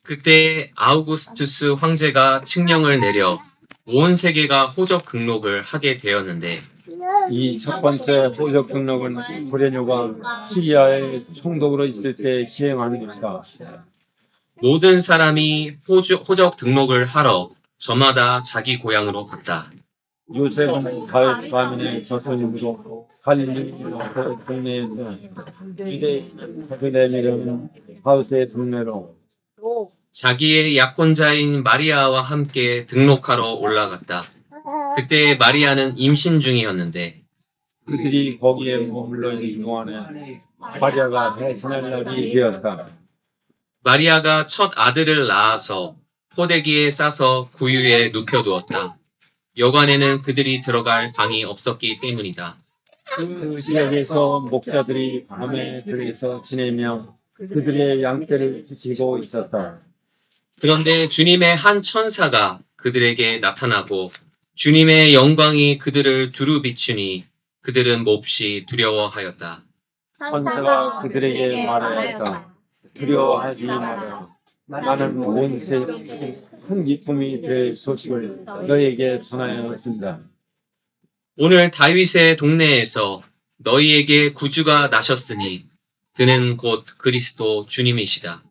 그때 아우구스투스 황제가 칙령을 내려 온 세계가 호적 등록을 하게 되었는데 이 첫 번째 호적 등록은 고레뇨가 시리아의 총독으로 있을 때 시행하는 것이다. 모든 사람이 호적 등록을 하러 저마다 자기 고향으로 갔다. 요셉은 다윗 가문의 자손이므로 갈릴리 동네에서 유대 베들레헴이라는 하우스의 동네로 자기의 약혼자인 마리아와 함께 등록하러 올라갔다. 그때 마리아는 임신 중이었는데 그들이 거기에 머물러 있는 동안에 마리아가 배신할 날이 되었다. 마리아가 첫 아들을 낳아서 포대기에 싸서 구유에 눕혀두었다. 여관에는 그들이 들어갈 방이 없었기 때문이다. 그 지역에서 목자들이 밤에 들에서 지내며 그들의 양떼를 지키고 있었다. 그런데 주님의 한 천사가 그들에게 나타나고 주님의 영광이 그들을 두루 비추니 그들은 몹시 두려워하였다. 천사가 그들에게 말하였다. 두려워하지 마라. 나는 온 세상에 큰 기쁨이 될 소식을 너에게 전하여 준다. 오늘 다윗의 동네에서 너희에게 구주가 나셨으니 그는 곧 그리스도 주님이시다.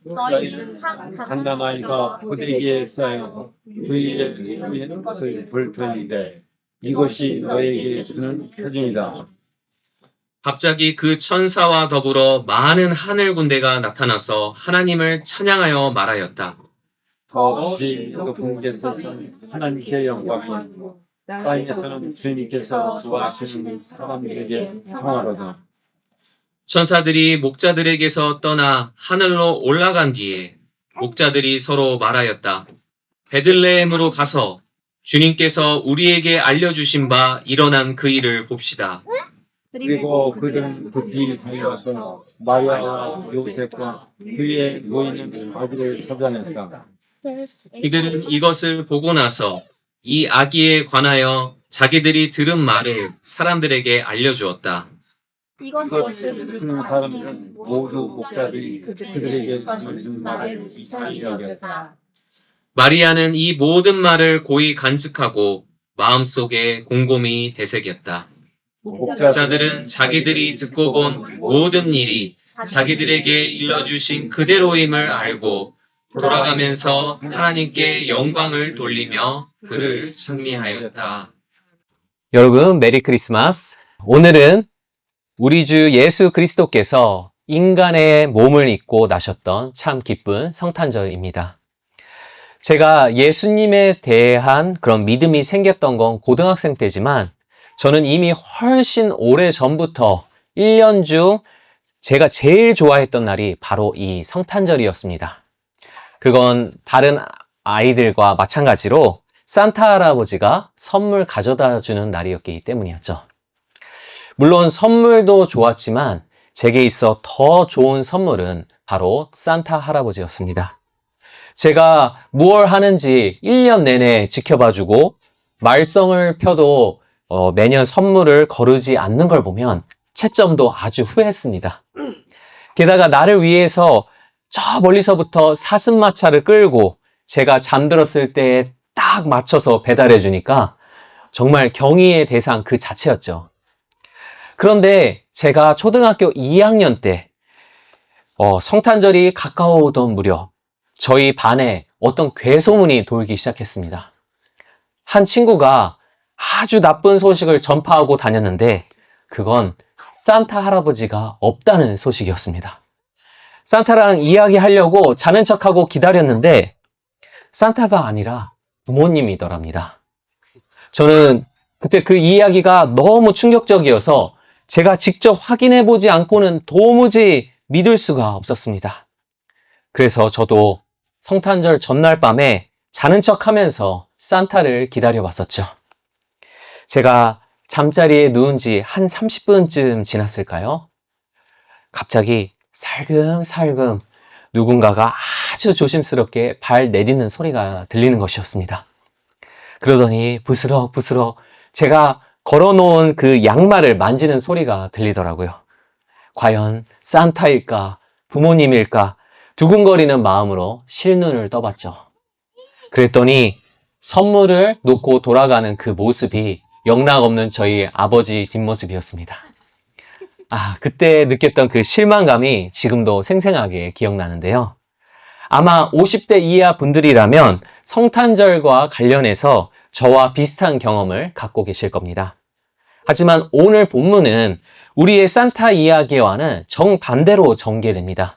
너희는 한 아이가 포대기에 쌓여 그 위에 위에 것을 볼 터인데 이것이 너에게 주는 표징이다. 갑자기 그 천사와 더불어 많은 하늘 군대가 나타나서 하나님을 찬양하여 말하였다. 더없이 높은 데서 하나님께 영광이 땅에서는 주님께서 도와주시는 사람들에게 평화로다. 천사들이 목자들에게서 떠나 하늘로 올라간 뒤에 목자들이 서로 말하였다. 베들레헴으로 가서 주님께서 우리에게 알려주신 바 일어난 그 일을 봅시다. 그리고 그들은 급히 달려와서 마리아와 요셉과 그의 모이는 아기를 찾아냈다. 이들은 이것을 보고 나서 이 아기에 관하여 자기들이 들은 말을 사람들에게 알려주었다. 이것을 듣는 사람들은 모두 목자들이 그들에게 전해준 말을 이상히 여겼다. 마리아는 이 모든 말을 고이 간직하고 마음속에 곰곰이 되새겼다. 목자들은 자기들이 듣고 본 모든 일이 자기들에게 일러주신 그대로임을 알고 돌아가면서 하나님께 영광을 돌리며 그를 찬미하였다. 여러분, 메리 크리스마스. 오늘은 우리 주 예수 그리스도께서 인간의 몸을 입고 나셨던 참 기쁜 성탄절입니다. 제가 예수님에 대한 그런 믿음이 생겼던 건 고등학생 때지만 저는 이미 훨씬 오래 전부터 1년 중 제가 제일 좋아했던 날이 바로 이 성탄절이었습니다. 그건 다른 아이들과 마찬가지로 산타 할아버지가 선물 가져다 주는 날이었기 때문이었죠. 물론 선물도 좋았지만 제게 있어 더 좋은 선물은 바로 산타 할아버지였습니다. 제가 무얼 하는지 1년 내내 지켜봐주고 말썽을 펴도 매년 선물을 거르지 않는 걸 보면 채점도 아주 후회했습니다. 게다가 나를 위해서 저 멀리서부터 사슴마차를 끌고 제가 잠들었을 때에 딱 맞춰서 배달해 주니까 정말 경의의 대상 그 자체였죠. 그런데 제가 초등학교 2학년 때 성탄절이 가까워오던 무렵 저희 반에 어떤 괴소문이 돌기 시작했습니다. 한 친구가 아주 나쁜 소식을 전파하고 다녔는데 그건 산타 할아버지가 없다는 소식이었습니다. 산타랑 이야기하려고 자는 척하고 기다렸는데 산타가 아니라 부모님이더랍니다. 저는 그때 그 이야기가 너무 충격적이어서 제가 직접 확인해보지 않고는 도무지 믿을 수가 없었습니다. 그래서 저도 성탄절 전날 밤에 자는 척하면서 산타를 기다려봤었죠. 제가 잠자리에 누운 지 한 30분쯤 지났을까요? 갑자기 살금살금 누군가가 아주 조심스럽게 발 내딛는 소리가 들리는 것이었습니다. 그러더니 부스럭부스럭 제가 걸어놓은 그 양말을 만지는 소리가 들리더라고요. 과연 산타일까? 부모님일까? 두근거리는 마음으로 실눈을 떠봤죠. 그랬더니 선물을 놓고 돌아가는 그 모습이 영락없는 저희 아버지 뒷모습이었습니다. 그때 느꼈던 그 실망감이 지금도 생생하게 기억나는데요. 아마 50대 이하 분들이라면 성탄절과 관련해서 저와 비슷한 경험을 갖고 계실 겁니다. 하지만 오늘 본문은 우리의 산타 이야기와는 정반대로 전개됩니다.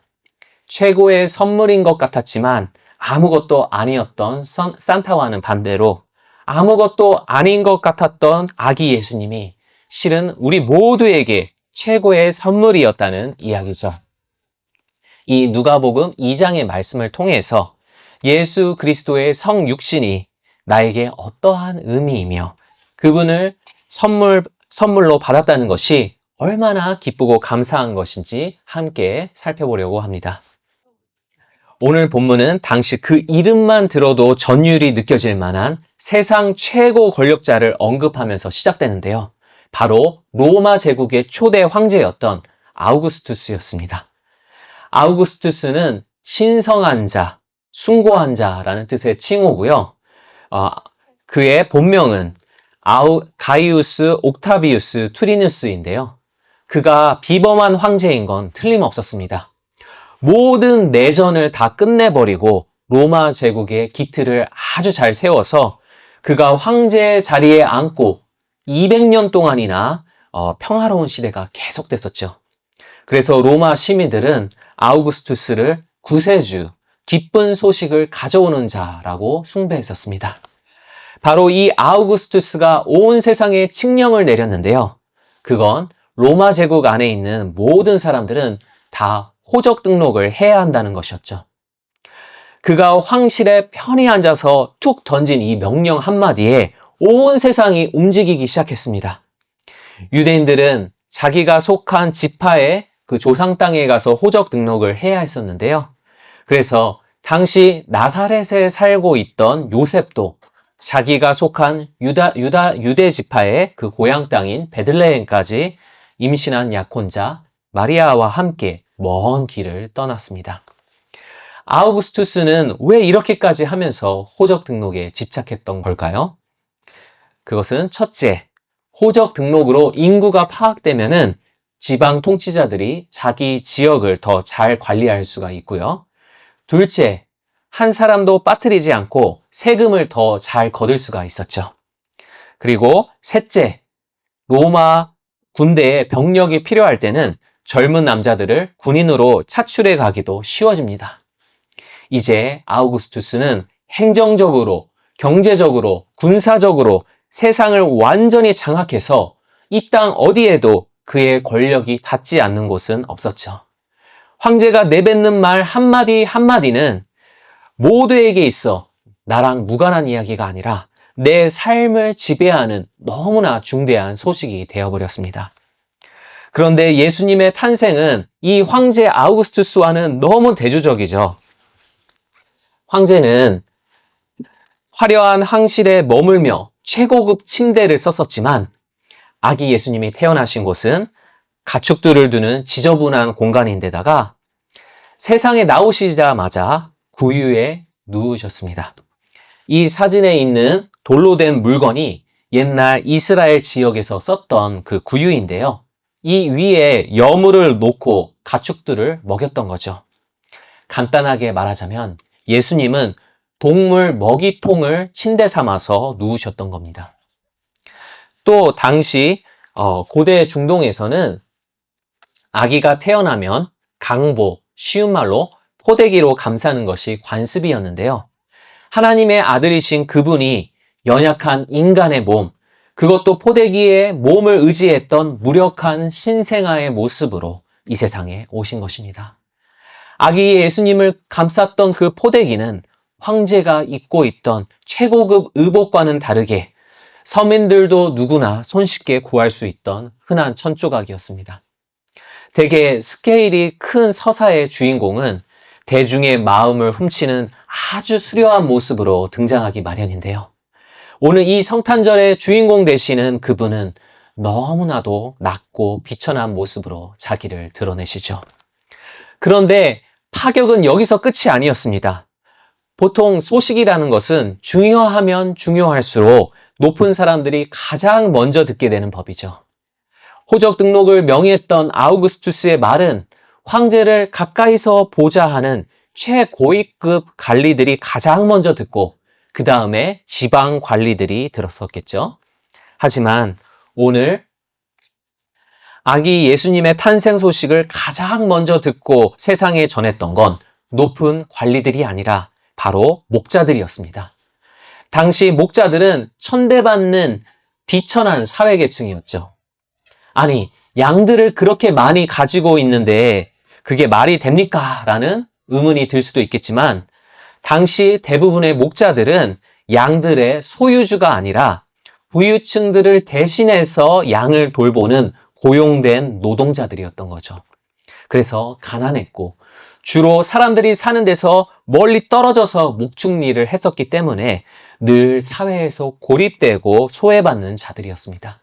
최고의 선물인 것 같았지만 아무것도 아니었던 산타와는 반대로 아무것도 아닌 것 같았던 아기 예수님이 실은 우리 모두에게 최고의 선물이었다는 이야기죠. 이 누가복음 2장의 말씀을 통해서 예수 그리스도의 성육신이 나에게 어떠한 의미이며 그분을 선물로 받았다는 것이 얼마나 기쁘고 감사한 것인지 함께 살펴보려고 합니다. 오늘 본문은 당시 그 이름만 들어도 전율이 느껴질 만한 세상 최고 권력자를 언급하면서 시작되는데요. 바로 로마 제국의 초대 황제였던 아우구스투스였습니다. 아우구스투스는 신성한 자, 숭고한 자라는 뜻의 칭호고요. 그의 본명은 가이우스 옥타비우스 투리누스인데요. 그가 비범한 황제인 건 틀림없었습니다. 모든 내전을 다 끝내버리고 로마 제국의 기틀을 아주 잘 세워서 그가 황제 자리에 앉고 200년 동안이나 평화로운 시대가 계속됐었죠. 그래서 로마 시민들은 아우구스투스를 구세주, 기쁜 소식을 가져오는 자라고 숭배했었습니다. 바로 이 아우구스투스가 온 세상에 칙령을 내렸는데요. 그건 로마 제국 안에 있는 모든 사람들은 다 호적 등록을 해야 한다는 것이었죠. 그가 황실에 편히 앉아서 툭 던진 이 명령 한마디에 온 세상이 움직이기 시작했습니다. 유대인들은 자기가 속한 지파의 그 조상 땅에 가서 호적 등록을 해야 했었는데요. 그래서 당시 나사렛에 살고 있던 요셉도 자기가 속한 유대 지파의 그 고향 땅인 베들레헴까지 임신한 약혼자 마리아와 함께 먼 길을 떠났습니다. 아우구스투스는 왜 이렇게까지 하면서 호적 등록에 집착했던 걸까요? 그것은 첫째, 호적 등록으로 인구가 파악되면은 지방 통치자들이 자기 지역을 더 잘 관리할 수가 있고요. 둘째, 한 사람도 빠뜨리지 않고 세금을 더 잘 거둘 수가 있었죠. 그리고 셋째, 로마 군대에 병력이 필요할 때는 젊은 남자들을 군인으로 차출해 가기도 쉬워집니다. 이제 아우구스투스는 행정적으로, 경제적으로, 군사적으로 세상을 완전히 장악해서 이 땅 어디에도 그의 권력이 닿지 않는 곳은 없었죠. 황제가 내뱉는 말 한마디 한마디는 모두에게 있어 나랑 무관한 이야기가 아니라 내 삶을 지배하는 너무나 중대한 소식이 되어버렸습니다. 그런데 예수님의 탄생은 이 황제 아우구스투스와는 너무 대조적이죠. 황제는 화려한 황실에 머물며 최고급 침대를 썼었지만 아기 예수님이 태어나신 곳은 가축들을 두는 지저분한 공간인데다가 세상에 나오시자마자 구유에 누우셨습니다. 이 사진에 있는 돌로 된 물건이 옛날 이스라엘 지역에서 썼던 그 구유인데요. 이 위에 여물을 놓고 가축들을 먹였던 거죠. 간단하게 말하자면 예수님은 동물 먹이통을 침대 삼아서 누우셨던 겁니다. 또 당시 고대 중동에서는 아기가 태어나면 강보, 쉬운 말로 포대기로 감싸는 것이 관습이었는데요. 하나님의 아들이신 그분이 연약한 인간의 몸, 그것도 포대기에 몸을 의지했던 무력한 신생아의 모습으로 이 세상에 오신 것입니다. 아기 예수님을 감쌌던 그 포대기는 황제가 입고 있던 최고급 의복과는 다르게 서민들도 누구나 손쉽게 구할 수 있던 흔한 천조각이었습니다. 대개 스케일이 큰 서사의 주인공은 대중의 마음을 훔치는 아주 수려한 모습으로 등장하기 마련인데요. 오늘 이 성탄절의 주인공 되시는 그분은 너무나도 낮고 비천한 모습으로 자기를 드러내시죠. 그런데 파격은 여기서 끝이 아니었습니다. 보통 소식이라는 것은 중요하면 중요할수록 높은 사람들이 가장 먼저 듣게 되는 법이죠. 호적 등록을 명의했던 아우구스투스의 말은 황제를 가까이서 보자 하는 최고위급 관리들이 가장 먼저 듣고 그 다음에 지방 관리들이 들었었겠죠. 하지만 오늘 아기 예수님의 탄생 소식을 가장 먼저 듣고 세상에 전했던 건 높은 관리들이 아니라 바로 목자들이었습니다. 당시 목자들은 천대받는 비천한 사회계층이었죠. 아니, 양들을 그렇게 많이 가지고 있는데 그게 말이 됩니까? 라는 의문이 들 수도 있겠지만 당시 대부분의 목자들은 양들의 소유주가 아니라 부유층들을 대신해서 양을 돌보는 고용된 노동자들이었던 거죠. 그래서 가난했고 주로 사람들이 사는 데서 멀리 떨어져서 목축일을 했었기 때문에 늘 사회에서 고립되고 소외받는 자들이었습니다.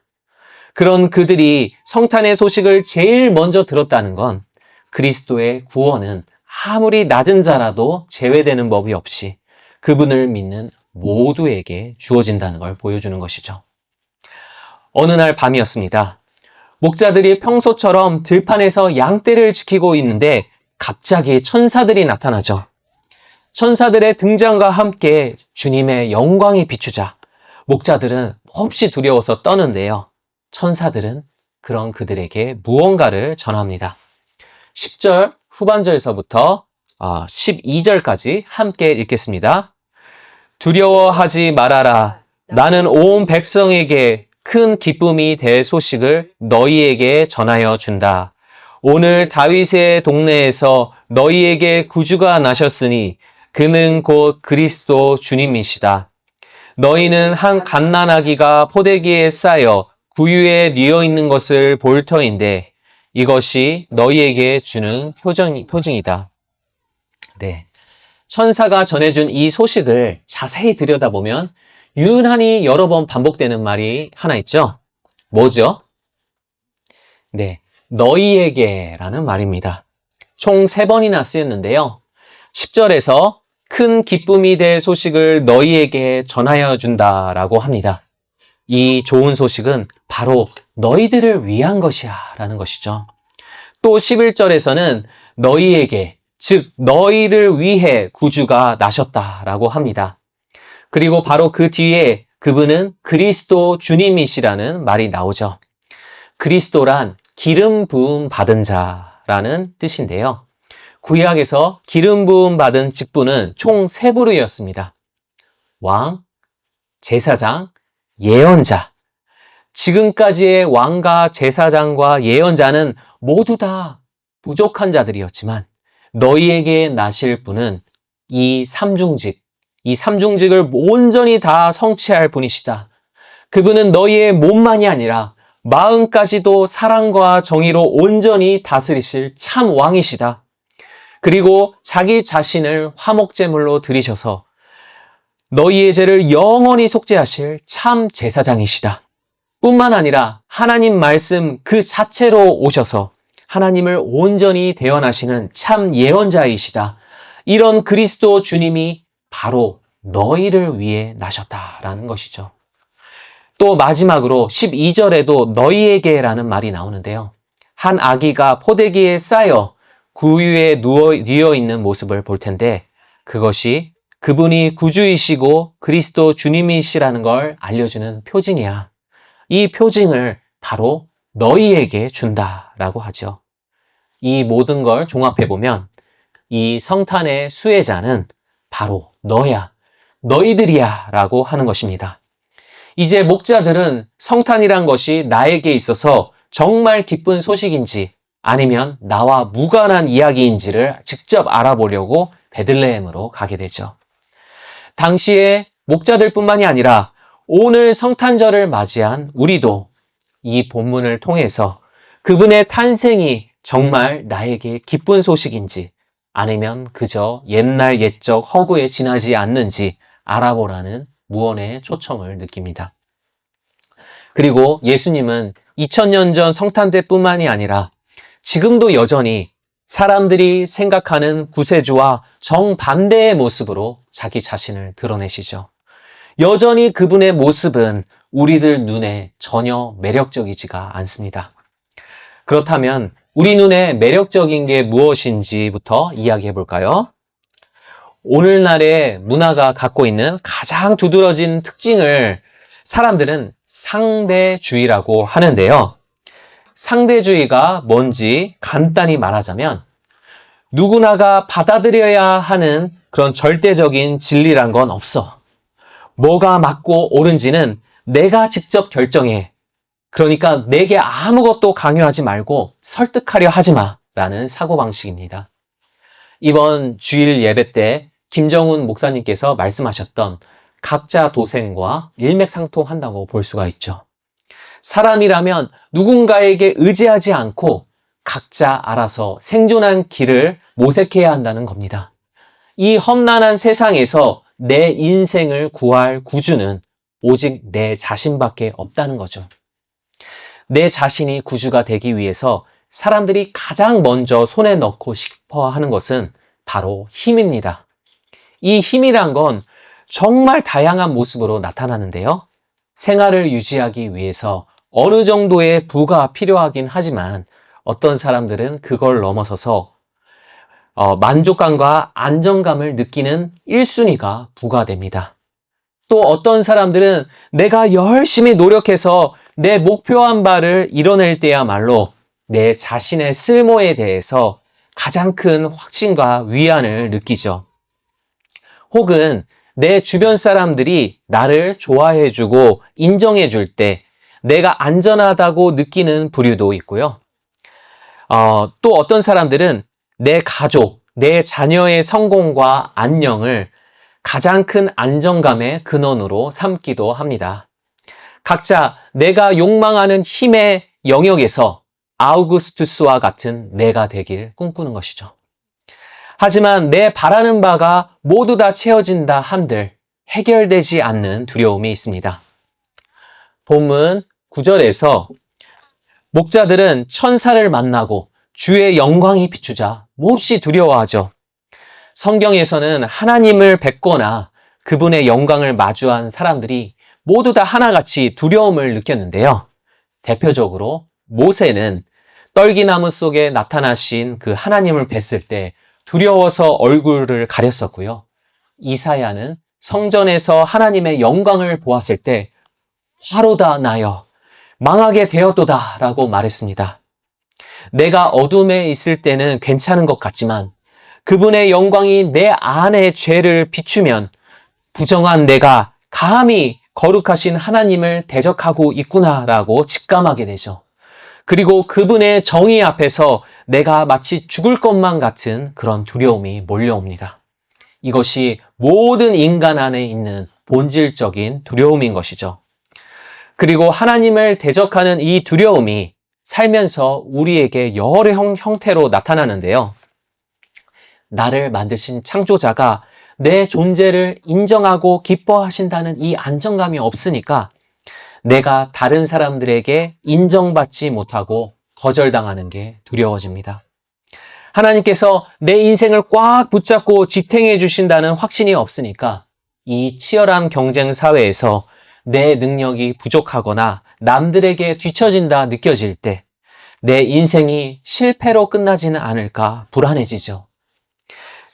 그런 그들이 성탄의 소식을 제일 먼저 들었다는 건 그리스도의 구원은 아무리 낮은 자라도 제외되는 법이 없이 그분을 믿는 모두에게 주어진다는 걸 보여주는 것이죠. 어느 날 밤이었습니다. 목자들이 평소처럼 들판에서 양떼를 지키고 있는데 갑자기 천사들이 나타나죠. 천사들의 등장과 함께 주님의 영광이 비추자 목자들은 몹시 두려워서 떠는데요. 천사들은 그런 그들에게 무언가를 전합니다. 10절 후반절에서부터 12절까지 함께 읽겠습니다. 두려워하지 말아라. 나는 온 백성에게 큰 기쁨이 될 소식을 너희에게 전하여 준다. 오늘 다윗의 동네에서 너희에게 구주가 나셨으니 그는 곧 그리스도 주님이시다. 너희는 한 갓난아기가 포대기에 쌓여 구유에 뉘어 있는 것을 볼 터인데 이것이 너희에게 주는 표징이다. 네. 천사가 전해준 이 소식을 자세히 들여다보면 유난히 여러 번 반복되는 말이 하나 있죠. 뭐죠? 네. 너희에게라는 말입니다. 총 3번이나 쓰였는데요. 10절에서 큰 기쁨이 될 소식을 너희에게 전하여 준다라고 합니다. 이 좋은 소식은 바로 너희들을 위한 것이야 라는 것이죠. 또 11절에서는 너희에게, 즉 너희를 위해 구주가 나셨다라고 합니다. 그리고 바로 그 뒤에 그분은 그리스도 주님이시라는 말이 나오죠. 그리스도란 기름 부음 받은 자라는 뜻인데요. 구약에서 기름 부음 받은 직분은 총 3부류였습니다. 왕, 제사장, 예언자. 지금까지의 왕과 제사장과 예언자는 모두 다 부족한 자들이었지만 너희에게 나실 분은 이 삼중직을 온전히 다 성취할 분이시다. 그분은 너희의 몸만이 아니라 마음까지도 사랑과 정의로 온전히 다스리실 참 왕이시다. 그리고 자기 자신을 화목제물로 드리셔서 너희의 죄를 영원히 속죄하실 참 제사장이시다. 뿐만 아니라 하나님 말씀 그 자체로 오셔서 하나님을 온전히 대언하시는 참 예언자이시다. 이런 그리스도 주님이 바로 너희를 위해 나셨다라는 것이죠. 또 마지막으로 12절에도 너희에게라는 말이 나오는데요. 한 아기가 포대기에 쌓여 구유에 뉘어 있는 모습을 볼 텐데 그것이 그분이 구주이시고 그리스도 주님이시라는 걸 알려주는 표징이야. 이 표징을 바로 너희에게 준다라고 하죠. 이 모든 걸 종합해보면 이 성탄의 수혜자는 바로 너야, 너희들이야 라고 하는 것입니다. 이제 목자들은 성탄이란 것이 나에게 있어서 정말 기쁜 소식인지 아니면 나와 무관한 이야기인지를 직접 알아보려고 베들레헴으로 가게 되죠. 당시에 목자들뿐만이 아니라 오늘 성탄절을 맞이한 우리도 이 본문을 통해서 그분의 탄생이 정말 나에게 기쁜 소식인지 아니면 그저 옛날 옛적 허구에 지나지 않는지 알아보라는 무언의 초청을 느낍니다. 그리고 예수님은 2000년 전 성탄 때뿐만이 아니라 지금도 여전히 사람들이 생각하는 구세주와 정반대의 모습으로 자기 자신을 드러내시죠. 여전히 그분의 모습은 우리들 눈에 전혀 매력적이지가 않습니다. 그렇다면 우리 눈에 매력적인 게 무엇인지부터 이야기해 볼까요? 오늘날의 문화가 갖고 있는 가장 두드러진 특징을 사람들은 상대주의라고 하는데요. 상대주의가 뭔지 간단히 말하자면 누구나가 받아들여야 하는 그런 절대적인 진리란 건 없어. 뭐가 맞고 옳은지는 내가 직접 결정해. 그러니까 내게 아무것도 강요하지 말고 설득하려 하지 마라는 사고방식입니다. 이번 주일 예배 때 김정훈 목사님께서 말씀하셨던 각자 도생과 일맥상통한다고 볼 수가 있죠. 사람이라면 누군가에게 의지하지 않고 각자 알아서 생존한 길을 모색해야 한다는 겁니다. 이 험난한 세상에서 내 인생을 구할 구주는 오직 내 자신밖에 없다는 거죠. 내 자신이 구주가 되기 위해서 사람들이 가장 먼저 손에 넣고 싶어 하는 것은 바로 힘입니다. 이 힘이란 건 정말 다양한 모습으로 나타나는데요. 생활을 유지하기 위해서 어느 정도의 부가 필요하긴 하지만 어떤 사람들은 그걸 넘어서서 만족감과 안정감을 느끼는 1순위가 부가됩니다. 또 어떤 사람들은 내가 열심히 노력해서 내 목표한 바를 이뤄낼 때야말로 내 자신의 쓸모에 대해서 가장 큰 확신과 위안을 느끼죠. 혹은 내 주변 사람들이 나를 좋아해주고 인정해줄 때 내가 안전하다고 느끼는 부류도 있고요. 또 어떤 사람들은 내 가족, 내 자녀의 성공과 안녕을 가장 큰 안정감의 근원으로 삼기도 합니다. 각자 내가 욕망하는 힘의 영역에서 아우구스투스와 같은 내가 되길 꿈꾸는 것이죠. 하지만 내 바라는 바가 모두 다 채워진다 한들 해결되지 않는 두려움이 있습니다. 본문 9절에서 목자들은 천사를 만나고 주의 영광이 비추자 몹시 두려워하죠. 성경에서는 하나님을 뵙거나 그분의 영광을 마주한 사람들이 모두 다 하나같이 두려움을 느꼈는데요. 대표적으로 모세는 떨기나무 속에 나타나신 그 하나님을 뵀을 때 두려워서 얼굴을 가렸었고요. 이사야는 성전에서 하나님의 영광을 보았을 때 화로다 나여 망하게 되었도다 라고 말했습니다. 내가 어둠에 있을 때는 괜찮은 것 같지만 그분의 영광이 내 안의 죄를 비추면 부정한 내가 감히 거룩하신 하나님을 대적하고 있구나라고 직감하게 되죠. 그리고 그분의 정의 앞에서 내가 마치 죽을 것만 같은 그런 두려움이 몰려옵니다. 이것이 모든 인간 안에 있는 본질적인 두려움인 것이죠. 그리고 하나님을 대적하는 이 두려움이 살면서 우리에게 여러 형태로 나타나는데요. 나를 만드신 창조자가 내 존재를 인정하고 기뻐하신다는 이 안정감이 없으니까 내가 다른 사람들에게 인정받지 못하고 거절당하는 게 두려워집니다. 하나님께서 내 인생을 꽉 붙잡고 지탱해 주신다는 확신이 없으니까 이 치열한 경쟁 사회에서 내 능력이 부족하거나 남들에게 뒤처진다 느껴질 때 내 인생이 실패로 끝나지는 않을까 불안해지죠.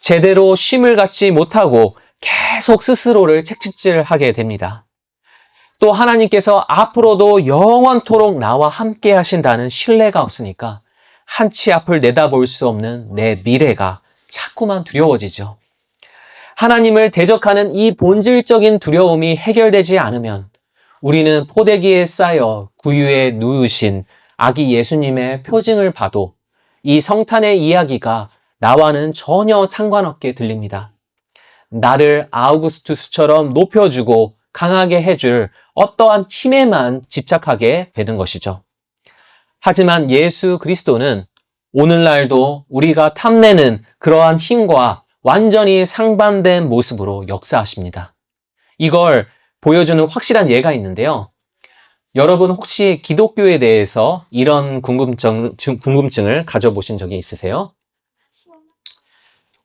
제대로 쉼을 갖지 못하고 계속 스스로를 채찍질하게 됩니다. 또 하나님께서 앞으로도 영원토록 나와 함께 하신다는 신뢰가 없으니까 한치 앞을 내다볼 수 없는 내 미래가 자꾸만 두려워지죠. 하나님을 대적하는 이 본질적인 두려움이 해결되지 않으면 우리는 포대기에 쌓여 구유에 누우신 아기 예수님의 표징을 봐도 이 성탄의 이야기가 나와는 전혀 상관없게 들립니다. 나를 아우구스투스처럼 높여주고 강하게 해줄 어떠한 힘에만 집착하게 되는 것이죠. 하지만 예수 그리스도는 오늘날도 우리가 탐내는 그러한 힘과 완전히 상반된 모습으로 역사하십니다. 이걸 보여주는 확실한 예가 있는데요. 여러분 혹시 기독교에 대해서 이런 궁금증을 가져보신 적이 있으세요?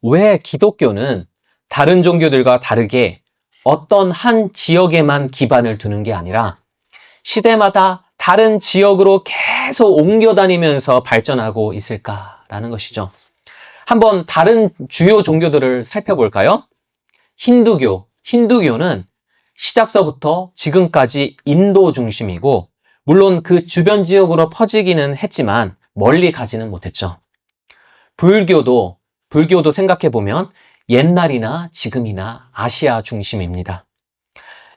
왜 기독교는 다른 종교들과 다르게 어떤 한 지역에만 기반을 두는 게 아니라 시대마다 다른 지역으로 계속 옮겨 다니면서 발전하고 있을까라는 것이죠. 한번 다른 주요 종교들을 살펴볼까요? 힌두교는 시작서부터 지금까지 인도 중심이고, 물론 그 주변 지역으로 퍼지기는 했지만 멀리 가지는 못했죠. 불교도 생각해보면 옛날이나 지금이나 아시아 중심입니다.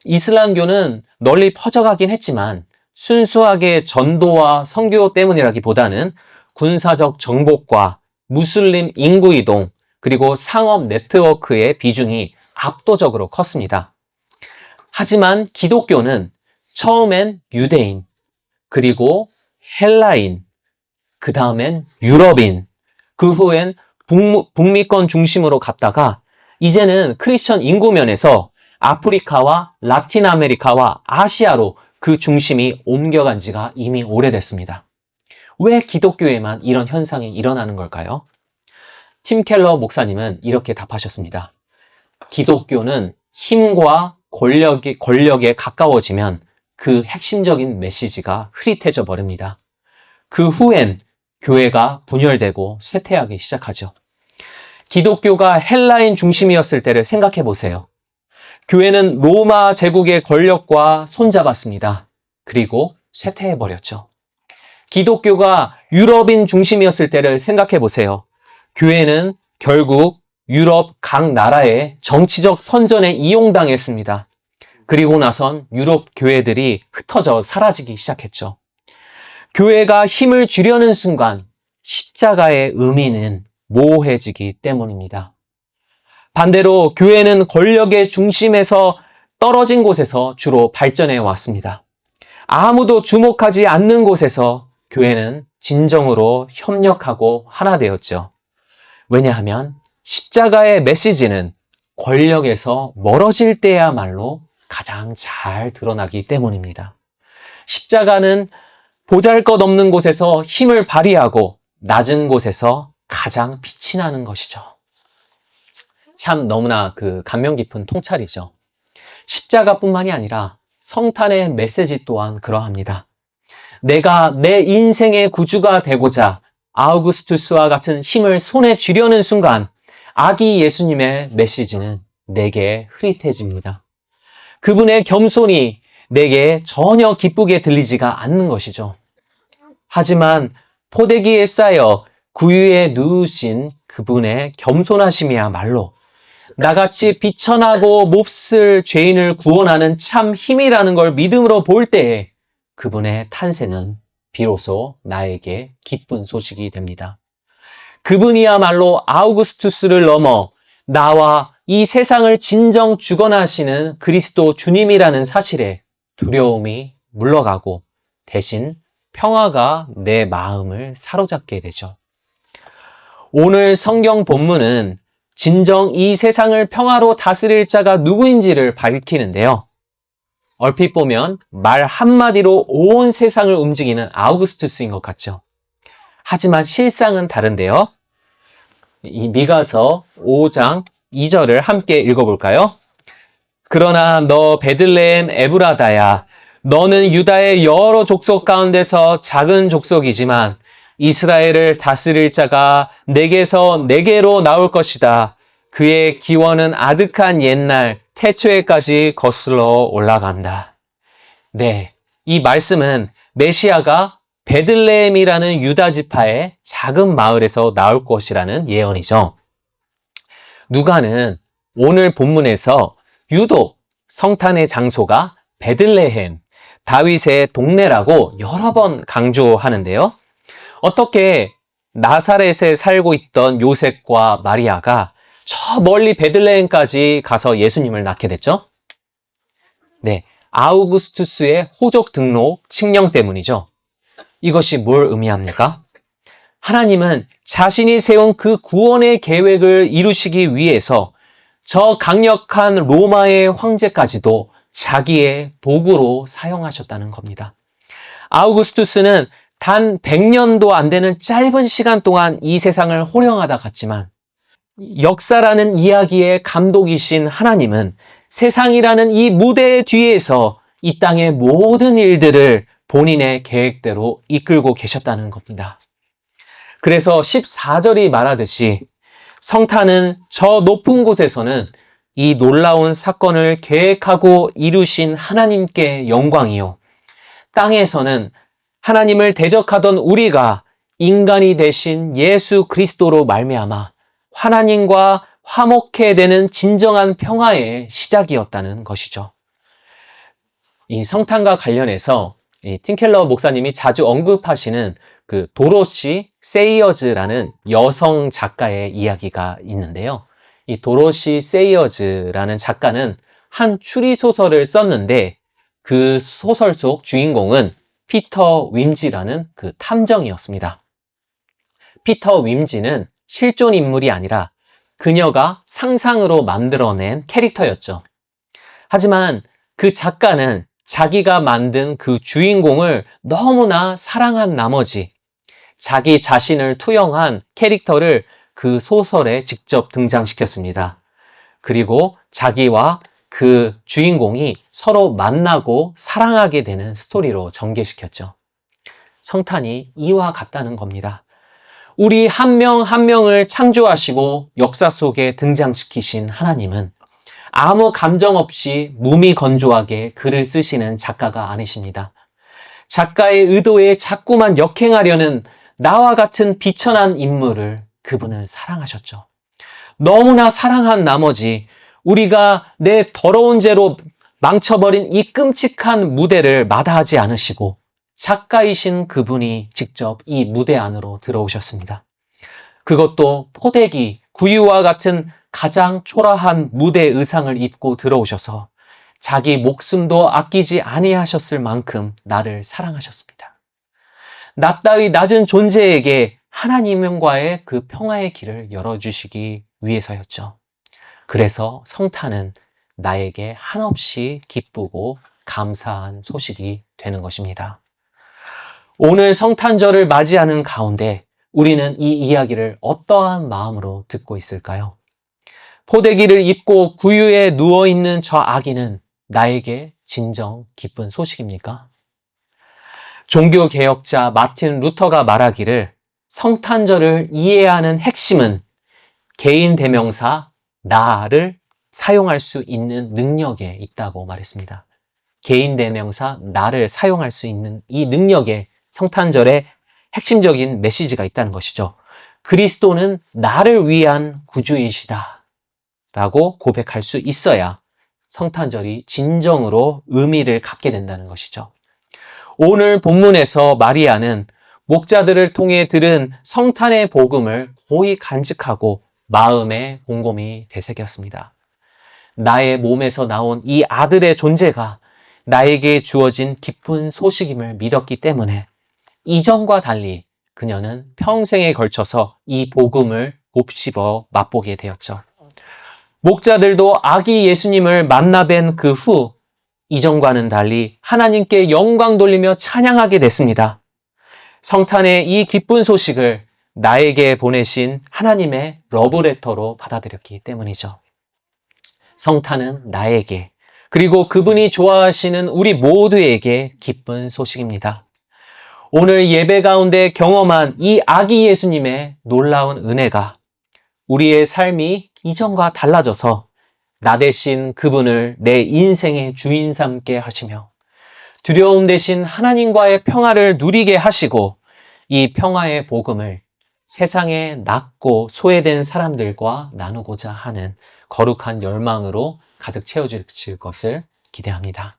이슬람교는 널리 퍼져가긴 했지만 순수하게 전도와 선교 때문이라기보다는 군사적 정복과 무슬림 인구 이동, 그리고 상업 네트워크의 비중이 압도적으로 컸습니다. 하지만 기독교는 처음엔 유대인, 그리고 헬라인, 그 다음엔 유럽인, 그 후엔 북미권 중심으로 갔다가 이제는 크리스천 인구면에서 아프리카와 라틴 아메리카와 아시아로 그 중심이 옮겨간 지가 이미 오래됐습니다. 왜 기독교에만 이런 현상이 일어나는 걸까요? 팀 켈러 목사님은 이렇게 답하셨습니다. 기독교는 힘과 권력에 가까워지면 그 핵심적인 메시지가 흐릿해져 버립니다. 그 후엔 교회가 분열되고 쇠퇴하기 시작하죠. 기독교가 헬라인 중심이었을 때를 생각해 보세요. 교회는 로마 제국의 권력과 손잡았습니다. 그리고 쇠퇴해 버렸죠. 기독교가 유럽인 중심이었을 때를 생각해 보세요. 교회는 결국 유럽 각 나라의 정치적 선전에 이용당했습니다. 그리고 나선 유럽 교회들이 흩어져 사라지기 시작했죠. 교회가 힘을 주려는 순간 십자가의 의미는 모호해지기 때문입니다. 반대로 교회는 권력의 중심에서 떨어진 곳에서 주로 발전해 왔습니다. 아무도 주목하지 않는 곳에서 교회는 진정으로 협력하고 하나 되었죠. 왜냐하면 십자가의 메시지는 권력에서 멀어질 때야말로 가장 잘 드러나기 때문입니다. 십자가는 보잘것없는 곳에서 힘을 발휘하고 낮은 곳에서 가장 빛이 나는 것이죠. 참 너무나 감명 깊은 통찰이죠. 십자가뿐만이 아니라 성탄의 메시지 또한 그러합니다. 내가 내 인생의 구주가 되고자 아우구스투스와 같은 힘을 손에 쥐려는 순간 아기 예수님의 메시지는 내게 흐릿해집니다. 그분의 겸손이 내게 전혀 기쁘게 들리지가 않는 것이죠. 하지만 포대기에 쌓여 구유에 누우신 그분의 겸손하심이야말로 나같이 비천하고 몹쓸 죄인을 구원하는 참 힘이라는 걸 믿음으로 볼 때에 그분의 탄생은 비로소 나에게 기쁜 소식이 됩니다. 그분이야말로 아우구스투스를 넘어 나와 이 세상을 진정 주관하시는 그리스도 주님이라는 사실에 두려움이 물러가고 대신 평화가 내 마음을 사로잡게 되죠. 오늘 성경 본문은 진정 이 세상을 평화로 다스릴 자가 누구인지를 밝히는데요. 얼핏 보면 말 한마디로 온 세상을 움직이는 아우구스투스인 것 같죠. 하지만 실상은 다른데요. 이 미가서 5장 2절을 함께 읽어볼까요? 그러나 너 베들레헴 에브라다야, 너는 유다의 여러 족속 가운데서 작은 족속이지만 이스라엘을 다스릴 자가 내게서 내게로 나올 것이다. 그의 기원은 아득한 옛날 태초에까지 거슬러 올라간다. 네, 이 말씀은 메시아가 베들레헴이라는 유다 지파의 작은 마을에서 나올 것이라는 예언이죠. 누가는 오늘 본문에서 유독 성탄의 장소가 베들레헴, 다윗의 동네라고 여러 번 강조하는데요. 어떻게 나사렛에 살고 있던 요셉과 마리아가 저 멀리 베들레헴까지 가서 예수님을 낳게 됐죠? 네, 아우구스투스의 호적 등록 칙령 때문이죠. 이것이 뭘 의미합니까? 하나님은 자신이 세운 그 구원의 계획을 이루시기 위해서 저 강력한 로마의 황제까지도 자기의 도구로 사용하셨다는 겁니다. 아우구스투스는 단 100년도 안 되는 짧은 시간 동안 이 세상을 호령하다 갔지만 역사라는 이야기의 감독이신 하나님은 세상이라는 이 무대 뒤에서 이 땅의 모든 일들을 본인의 계획대로 이끌고 계셨다는 겁니다. 그래서 14절이 말하듯이 성탄은 저 높은 곳에서는 이 놀라운 사건을 계획하고 이루신 하나님께 영광이요. 땅에서는 하나님을 대적하던 우리가 인간이 되신 예수 그리스도로 말미암아 하나님과 화목해 되는 진정한 평화의 시작이었다는 것이죠. 이 성탄과 관련해서 이 팀켈러 목사님이 자주 언급하시는 그 도로시 세이어즈라는 여성 작가의 이야기가 있는데요. 이 도로시 세이어즈라는 작가는 한 추리소설을 썼는데 그 소설 속 주인공은 피터 윈지라는 그 탐정이었습니다. 피터 윈지는 실존 인물이 아니라 그녀가 상상으로 만들어낸 캐릭터였죠. 하지만 그 작가는 자기가 만든 그 주인공을 너무나 사랑한 나머지 자기 자신을 투영한 캐릭터를 그 소설에 직접 등장시켰습니다. 그리고 자기와 그 주인공이 서로 만나고 사랑하게 되는 스토리로 전개시켰죠. 성탄이 이와 같다는 겁니다. 우리 한 명 한 명을 창조하시고 역사 속에 등장시키신 하나님은 아무 감정 없이 무미건조하게 글을 쓰시는 작가가 아니십니다. 작가의 의도에 자꾸만 역행하려는 나와 같은 비천한 인물을 그분은 사랑하셨죠. 너무나 사랑한 나머지 우리가 내 더러운 죄로 망쳐버린 이 끔찍한 무대를 마다하지 않으시고 작가이신 그분이 직접 이 무대 안으로 들어오셨습니다. 그것도 포대기, 구유와 같은 가장 초라한 무대 의상을 입고 들어오셔서 자기 목숨도 아끼지 아니하셨을 만큼 나를 사랑하셨습니다. 나 따위 낮은 존재에게 하나님과의 그 평화의 길을 열어주시기 위해서였죠. 그래서 성탄은 나에게 한없이 기쁘고 감사한 소식이 되는 것입니다. 오늘 성탄절을 맞이하는 가운데 우리는 이 이야기를 어떠한 마음으로 듣고 있을까요? 포대기를 입고 구유에 누워있는 저 아기는 나에게 진정 기쁜 소식입니까? 종교개혁자 마틴 루터가 말하기를 성탄절을 이해하는 핵심은 개인 대명사 나를 사용할 수 있는 능력에 있다고 말했습니다. 개인 대명사 나를 사용할 수 있는 이 능력에 성탄절의 핵심적인 메시지가 있다는 것이죠. 그리스도는 나를 위한 구주이시다 라고 고백할 수 있어야 성탄절이 진정으로 의미를 갖게 된다는 것이죠. 오늘 본문에서 마리아는 목자들을 통해 들은 성탄의 복음을 고이 간직하고 마음에 곰곰이 되새겼습니다. 나의 몸에서 나온 이 아들의 존재가 나에게 주어진 기쁜 소식임을 믿었기 때문에 이전과 달리 그녀는 평생에 걸쳐서 이 복음을 곱씹어 맛보게 되었죠. 목자들도 아기 예수님을 만나뵌 그 후 이전과는 달리 하나님께 영광 돌리며 찬양하게 됐습니다. 성탄의 이 기쁜 소식을 나에게 보내신 하나님의 러브레터로 받아들였기 때문이죠. 성탄은 나에게 그리고 그분이 좋아하시는 우리 모두에게 기쁜 소식입니다. 오늘 예배 가운데 경험한 이 아기 예수님의 놀라운 은혜가 우리의 삶이 이전과 달라져서 나 대신 그분을 내 인생의 주인 삼게 하시며 두려움 대신 하나님과의 평화를 누리게 하시고 이 평화의 복음을 세상에 낮고 소외된 사람들과 나누고자 하는 거룩한 열망으로 가득 채워질 것을 기대합니다.